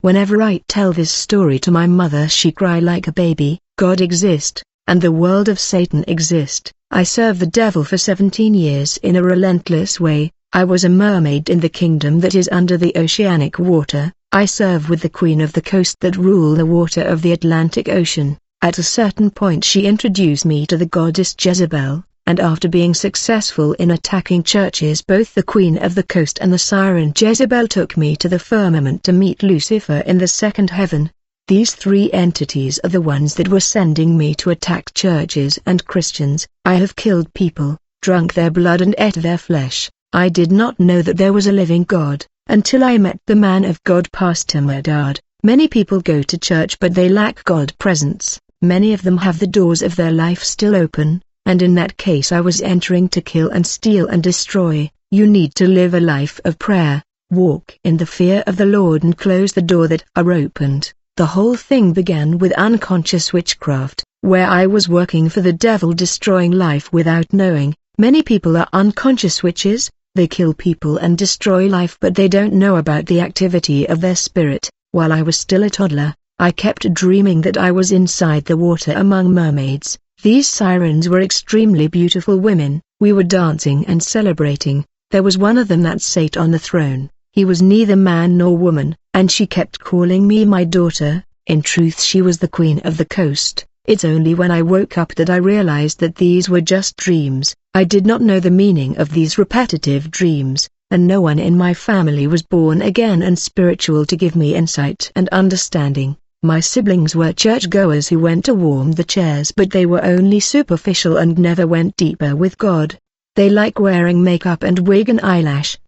Whenever I tell this story to my mother she cry like a baby. God exist, and the world of Satan exist. I serve the devil for 17 years in a relentless way. I was a mermaid in the kingdom that is under the oceanic water. I serve with the queen of the coast that rule the water of the Atlantic Ocean. At a certain point she introduced me to the goddess Jezebel, and after being successful in attacking churches, both the queen of the coast and the siren Jezebel took me to the firmament to meet Lucifer in the second heaven. These three entities are the ones that were sending me to attack churches and Christians. I have killed people, drunk their blood and ate their flesh. I did not know that there was a living God, until I met the man of God, Pastor Murdard. Many people go to church but they lack God presence. Many of them have the doors of their life still open, and in that case I was entering to kill and steal and destroy. You need to live a life of prayer, walk in the fear of the Lord and close the door that are opened. The whole thing began with unconscious witchcraft, where I was working for the devil, destroying life without knowing. Many people are unconscious witches. They kill people and destroy life but they don't know about the activity of their spirit. While I was still a toddler, I kept dreaming that I was inside the water among mermaids. These sirens were extremely beautiful women. We were dancing and celebrating. There was one of them that sat on the throne. He was neither man nor woman, and she kept calling me my daughter. In truth she was the queen of the coast. It's only when I woke up that I realized that these were just dreams. I did not know the meaning of these repetitive dreams, and no one in my family was born again and spiritual to give me insight and understanding. My siblings were churchgoers who went to warm the chairs but they were only superficial and never went deeper with God. They like wearing makeup and wig and eyelash,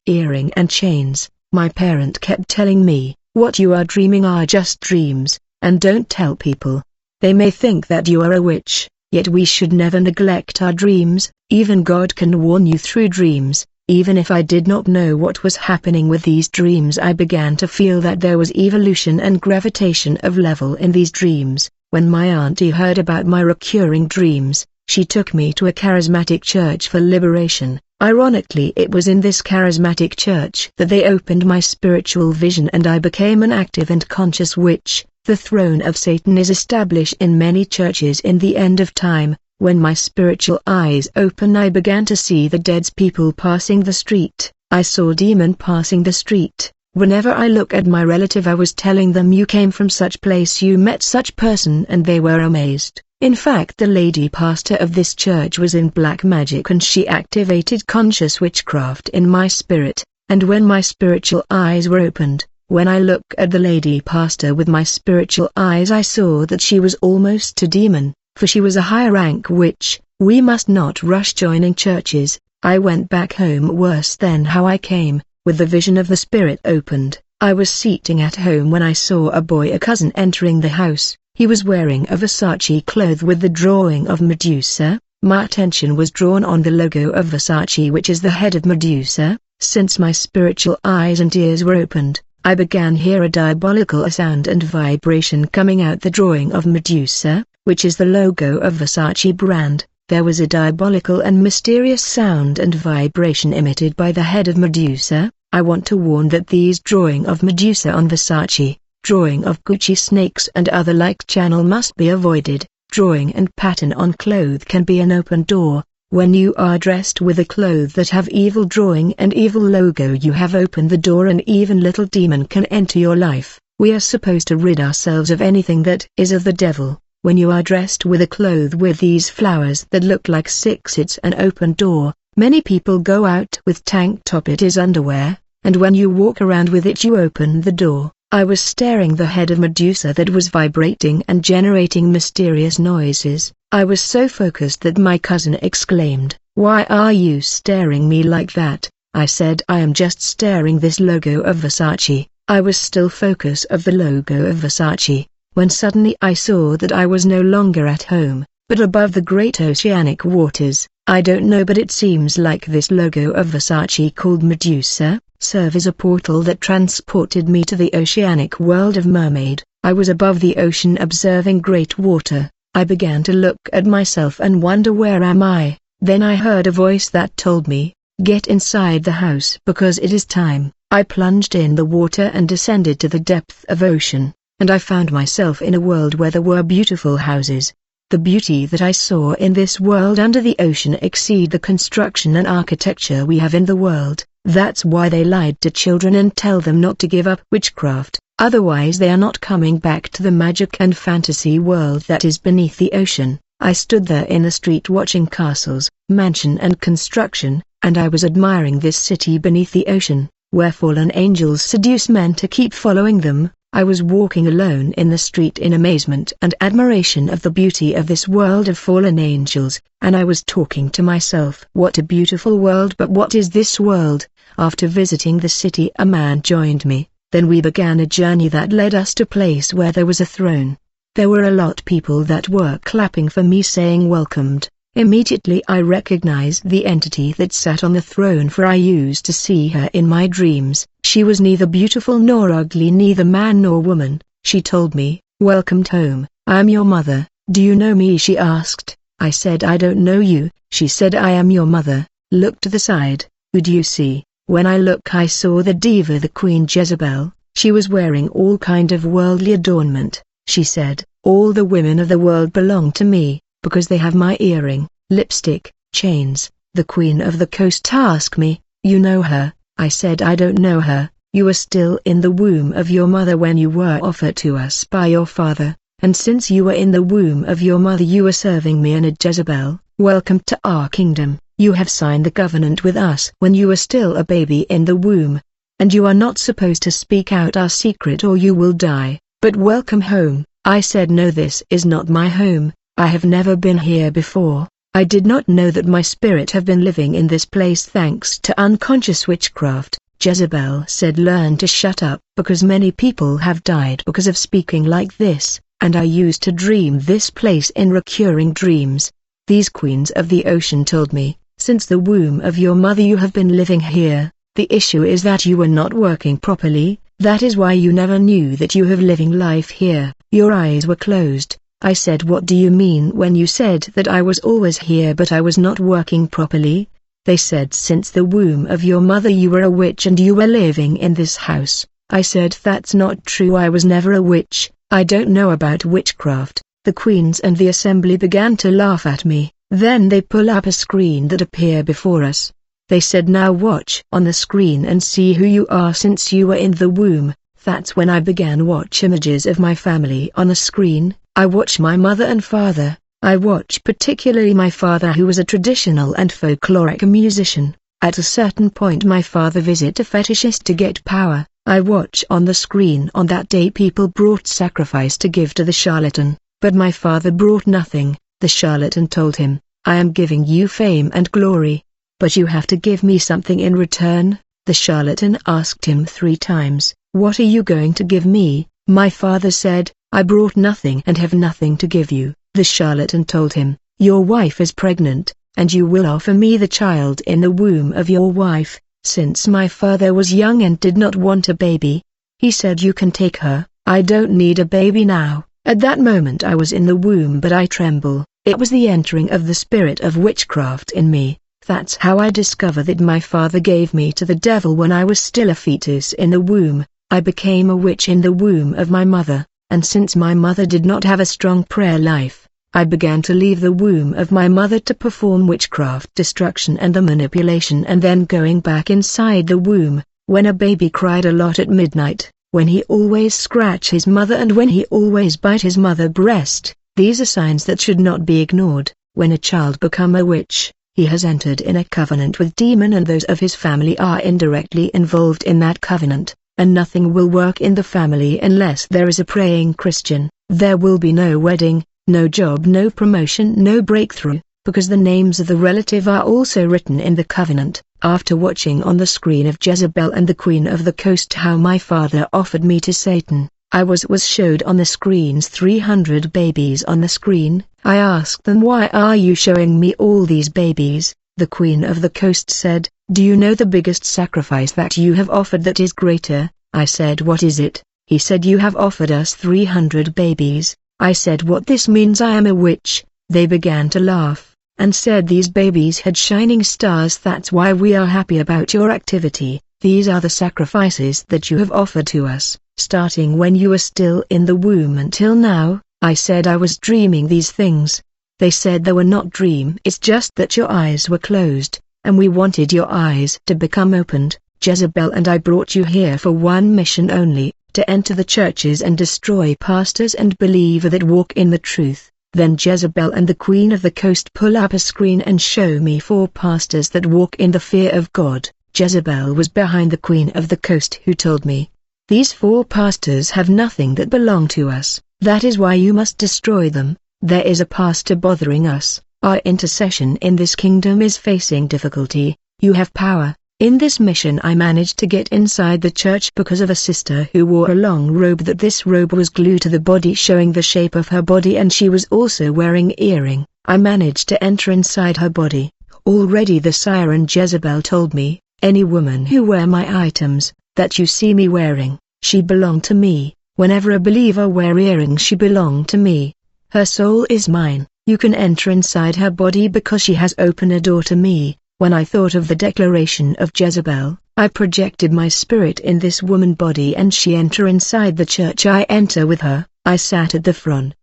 earring and chains. My parent kept telling me, what you are dreaming are just dreams, and don't tell people. They may think that you are a witch, yet we should never neglect our dreams. Even God can warn you through dreams. Even if I did not know what was happening with these dreams, I began to feel that there was evolution and gravitation of level in these dreams. When my auntie heard about my recurring dreams, she took me to a charismatic church for liberation. Ironically, it was in this charismatic church that they opened my spiritual vision and I became an active and conscious witch. The throne of Satan is established in many churches in the end of time. When my spiritual eyes opened, I began to see the dead people passing the street. I saw demon passing the street. Whenever I look at my relative, I was telling them, you came from such place, you met such person, and they were amazed. In fact, the lady pastor of this church was in black magic and she activated conscious witchcraft in my spirit. And when my spiritual eyes were opened, when I looked at the lady pastor with my spiritual eyes, I saw that she was almost a demon, for she was a high-rank witch. We must not rush joining churches. I went back home worse than how I came, with the vision of the spirit opened. I was sitting at home when I saw a boy, a cousin, entering the house. He was wearing a Versace cloth with the drawing of Medusa. My attention was drawn on the logo of Versace, which is the head of Medusa. Since my spiritual eyes and ears were opened, I began to hear a diabolical sound and vibration coming out the drawing of Medusa, which is the logo of Versace brand. There was a diabolical and mysterious sound and vibration emitted by the head of Medusa. I want to warn that these drawing of Medusa on Versace, drawing of Gucci snakes and other like channel must be avoided. Drawing and pattern on clothes can be an open door. When you are dressed with a clothes that have evil drawing and evil logo, you have opened the door and even little demon can enter your life. We are supposed to rid ourselves of anything that is of the devil. When you are dressed with a cloth with these flowers that look like six, it's an open door. Many people go out with tank top, it is underwear, and when you walk around with it you open the door. I was staring the head of Medusa that was vibrating and generating mysterious noises. I was so focused that my cousin exclaimed, "Why are you staring me like that?" I said, "I am just staring this logo of Versace." I was still focused of the logo of Versace, when suddenly I saw that I was no longer at home, but above the great oceanic waters. I don't know, but it seems like this logo of Versace called Medusa serve as a portal that transported me to the oceanic world of mermaid. I was above the ocean observing great water. I began to look at myself and wonder, where am I? Then I heard a voice that told me, "Get inside the house because it is time." I plunged in the water and descended to the depth of ocean, and I found myself in a world where there were beautiful houses. The beauty that I saw in this world under the ocean exceed the construction and architecture we have in the world. That's why they lied to children and tell them not to give up witchcraft, otherwise they are not coming back to the magic and fantasy world that is beneath the ocean. I stood there in the street watching castles, mansion and construction, and I was admiring this city beneath the ocean, where fallen angels seduce men to keep following them. I was walking alone in the street in amazement and admiration of the beauty of this world of fallen angels, and I was talking to myself, what a beautiful world, but what is this world? After visiting the city, a man joined me. Then we began a journey that led us to a place where there was a throne. There were a lot of people that were clapping for me, saying welcomed. Immediately I recognized the entity that sat on the throne, for I used to see her in my dreams. She was neither beautiful nor ugly, neither man nor woman. She told me, "Welcome home, I am your mother." "Do you know me?" she asked. I said, "I don't know you." She said, "I am your mother. Look to the side. Who do you see?" When I looked, I saw the diva, the Queen Jezebel. She was wearing all kind of worldly adornment. She said, "All the women of the world belong to me, because they have my earring, lipstick, chains." The Queen of the Coast asked me, "You know her?" I said, "I don't know her." "You were still in the womb of your mother when you were offered to us by your father, and since you were in the womb of your mother you were serving me and a Jezebel. Welcome to our kingdom. You have signed the covenant with us when you were still a baby in the womb, and you are not supposed to speak out our secret or you will die. But welcome home." I said, "No, this is not my home. I have never been here before. I did not know that my spirit have been living in this place thanks to unconscious witchcraft." Jezebel said, "Learn to shut up, because many people have died because of speaking like this, and I used to dream this place in recurring dreams. These queens of the ocean told me, since the womb of your mother you have been living here. The issue is that you were not working properly, that is why you never knew that you have living life here. Your eyes were closed." I said, "What do you mean when you said that I was always here but I was not working properly?" They said, "Since the womb of your mother you were a witch and you were living in this house." I said, "That's not true, I was never a witch, I don't know about witchcraft." The queens and the assembly began to laugh at me. Then they pull up a screen that appeared before us. They said, "Now watch on the screen and see who you are since you were in the womb." That's when I began watch images of my family on the screen. I watch my mother and father. I watch particularly my father, who was a traditional and folkloric musician. At a certain point my father visit a fetishist to get power. I watch on the screen on that day people brought sacrifice to give to the charlatan, but my father brought nothing. The charlatan told him, "I am giving you fame and glory, but you have to give me something in return." The charlatan asked him 3 times, "What are you going to give me?" My father said, "I brought nothing and have nothing to give you." The charlatan told him, "Your wife is pregnant, and you will offer me the child in the womb of your wife." Since my father was young and did not want a baby, he said, "You can take her, I don't need a baby now." At that moment I was in the womb, but I tremble. It was the entering of the spirit of witchcraft in me. That's how I discovered that my father gave me to the devil when I was still a fetus in the womb. I became a witch in the womb of my mother, and since my mother did not have a strong prayer life, I began to leave the womb of my mother to perform witchcraft destruction and the manipulation, and then going back inside the womb, when a baby cried a lot at midnight, when he always scratch his mother and when he always bite his mother breast. These are signs that should not be ignored. When a child become a witch, he has entered in a covenant with demon, and those of his family are indirectly involved in that covenant, and nothing will work in the family unless there is a praying Christian. There will be no wedding, no job, no promotion, no breakthrough, because the names of the relative are also written in the covenant. After watching on the screen of Jezebel and the Queen of the Coast how my father offered me to Satan, I was showed on the screens 300 babies on the screen. I asked them, "Why are you showing me all these babies?" The Queen of the Coast said, "Do you know the biggest sacrifice that you have offered that is greater?" I said, "What is it?" He said, "You have offered us 300 babies." I said, "What this means, I am a witch." They began to laugh, and said these babies had shining stars. "That's why we are happy about your activity. These are the sacrifices that you have offered to us, starting when you were still in the womb until now." I said I was dreaming these things. They said they were not dream, it's just that your eyes were closed, and we wanted your eyes to become opened, Jezebel, and I brought you here for one mission only, to enter the churches and destroy pastors and believers that walk in the truth. Then Jezebel and the Queen of the Coast pull up a screen and show me 4 pastors that walk in the fear of God. Jezebel was behind the Queen of the Coast, who told me, "These 4 pastors have nothing that belong to us, that is why you must destroy them. There is a pastor bothering us, our intercession in this kingdom is facing difficulty, you have power." In this mission I managed to get inside the church because of a sister who wore a long robe, that this robe was glued to the body showing the shape of her body, and she was also wearing earring. I managed to enter inside her body. Already the siren Jezebel told me, "Any woman who wear my items, that you see me wearing, she belonged to me. Whenever a believer wear earrings, she belonged to me. Her soul is mine. You can enter inside her body because she has opened a door to me." When I thought of the declaration of Jezebel, I projected my spirit in this woman body and she enter inside the church. I enter with her. I sat at the front,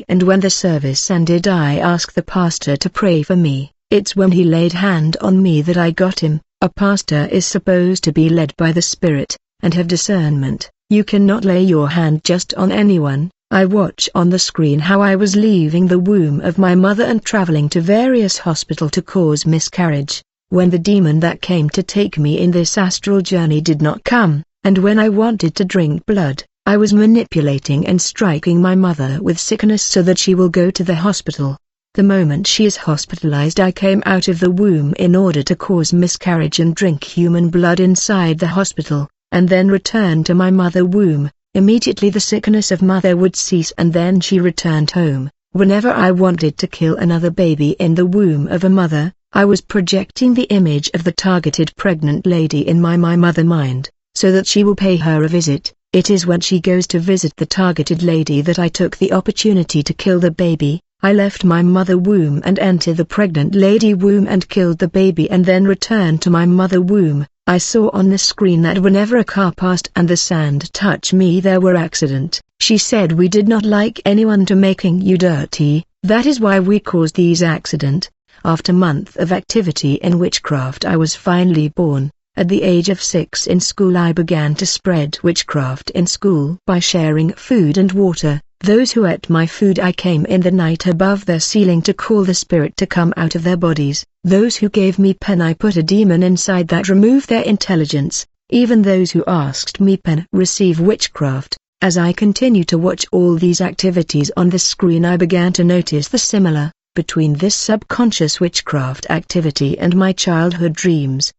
and when the service ended I asked the pastor to pray for me. It's when he laid hand on me that I got him. A pastor is supposed to be led by the Spirit, and have discernment. You cannot lay your hand just on anyone. I watch on the screen how I was leaving the womb of my mother and traveling to various hospitals to cause miscarriage, when the demon that came to take me in this astral journey did not come, and when I wanted to drink blood, I was manipulating and striking my mother with sickness so that she will go to the hospital. The moment she is hospitalized I came out of the womb in order to cause miscarriage and drink human blood inside the hospital, and then return to my mother womb. Immediately the sickness of mother would cease and then she returned home. Whenever I wanted to kill another baby in the womb of a mother, I was projecting the image of the targeted pregnant lady in my mother mind, so that she will pay her a visit. It is when she goes to visit the targeted lady that I took the opportunity to kill the baby. I left my mother womb and entered the pregnant lady womb and killed the baby and then returned to my mother womb. I saw on the screen that whenever a car passed and the sand touched me there were accident. She said, "We did not like anyone to making you dirty, that is why we caused these accident." After month of activity in witchcraft I was finally born. At the age of 6 in school I began to spread witchcraft in school by sharing food and water. Those who ate my food I came in the night above their ceiling to call the spirit to come out of their bodies. Those who gave me pen I put a demon inside that removed their intelligence. Even those who asked me pen receive witchcraft. As I continue to watch all these activities on the screen I began to notice the similar between this subconscious witchcraft activity and my childhood dreams.